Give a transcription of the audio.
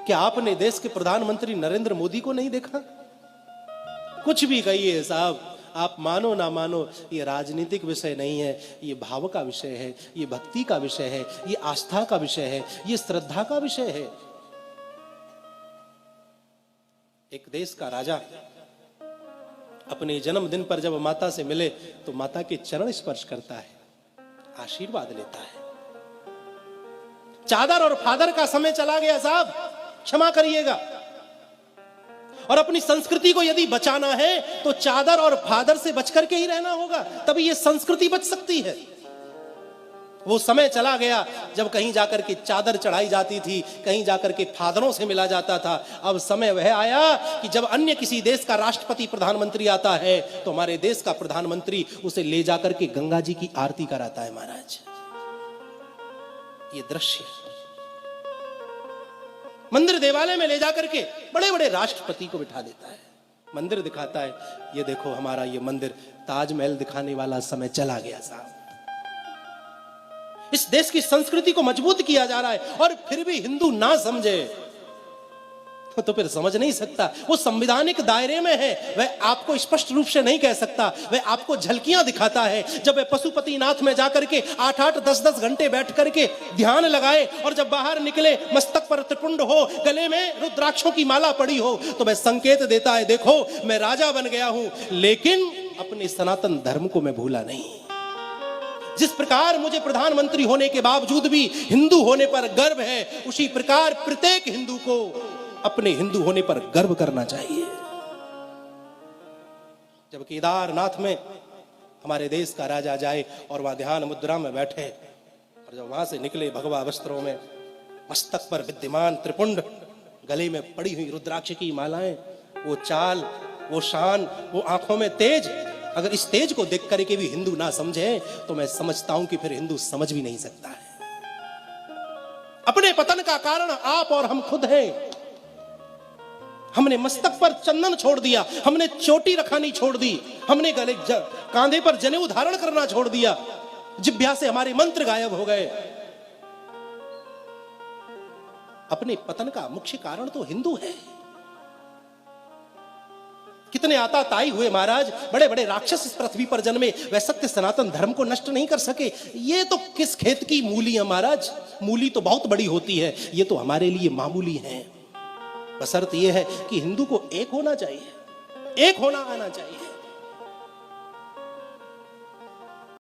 क्या आपने देश के प्रधानमंत्री नरेंद्र मोदी को नहीं देखा? कुछ भी कहिए साहब, आप मानो ना मानो, ये राजनीतिक विषय नहीं है, ये भाव का विषय है, ये भक्ति का विषय है, ये आस्था का विषय है, ये श्रद्धा का विषय है। एक देश का राजा अपने जन्मदिन पर जब माता से मिले तो माता के चरण स्पर्श करता है, आशीर्वाद लेता है। चादर और फादर का समय चला गया साहब, क्षमा करिएगा। और अपनी संस्कृति को यदि बचाना है तो चादर और फादर से बचकर के ही रहना होगा, तभी ये संस्कृति बच सकती है। वो समय चला गया जब कहीं जाकर के चादर चढ़ाई जाती थी, कहीं जाकर के फादरों से मिला जाता था। अब समय वह आया कि जब अन्य किसी देश का राष्ट्रपति प्रधानमंत्री आता है तो हमारे देश का प्रधानमंत्री उसे ले जाकर के गंगा जी की आरती कराता है। महाराज, ये दृश्य मंदिर देवालय में ले जाकर के बड़े बड़े राष्ट्रपति को बिठा देता है, मंदिर दिखाता है, ये देखो हमारा ये मंदिर। ताजमहल दिखाने वाला समय चला गया साहब। इस देश की संस्कृति को मजबूत किया जा रहा है और फिर भी हिंदू ना समझे तो फिर समझ नहीं सकता। वो संवैधानिक दायरे में है, वह आपको स्पष्ट रूप से नहीं कह सकता, वह आपको झलकियां दिखाता है। जब वह पशुपतिनाथ में जाकर के 8-8, 10-10 घंटे बैठ करके ध्यान लगाए और जब बाहर निकले मस्तक पर त्रिपुंड हो, गले में रुद्राक्षों की माला पड़ी हो, तो वह संकेत देता है, देखो मैं राजा बन गया हूं लेकिन अपने सनातन धर्म को मैं भूला नहीं। जिस प्रकार मुझे प्रधानमंत्री होने के बावजूद भी हिंदू होने पर गर्व है, उसी प्रकार प्रत्येक हिंदू को अपने हिंदू होने पर गर्व करना चाहिए। जब केदारनाथ में हमारे देश का राजा जाए और वहां ध्यान मुद्रा में बैठे और जब वहां से निकले भगवा वस्त्रों में, मस्तक पर विद्यमान त्रिपुंड, गले में पड़ी हुई रुद्राक्ष की मालाएं, वो चाल, वो शान, वो आंखों में तेज, अगर इस तेज को देख करके भी हिंदू ना समझे तो मैं समझता हूं कि फिर हिंदू समझ भी नहीं सकता है। अपने पतन का कारण आप और हम खुद हैं। हमने मस्तक पर चंदन छोड़ दिया, हमने चोटी रखानी छोड़ दी, हमने गले कांधे पर जनेऊ धारण करना छोड़ दिया, जिह्वा से हमारे मंत्र गायब हो गए। अपने पतन का मुख्य कारण तो हिंदू है। कितने आताताई हुए महाराज, बड़े बड़े राक्षस इस पृथ्वी पर जन्मे, वह सत्य सनातन धर्म को नष्ट नहीं कर सके। ये तो किस खेत की मूली है महाराज, मूली तो बहुत बड़ी होती है, ये तो हमारे लिए मामूली है। बशर्त यह है कि हिंदू को एक होना चाहिए, एक होना आना चाहिए।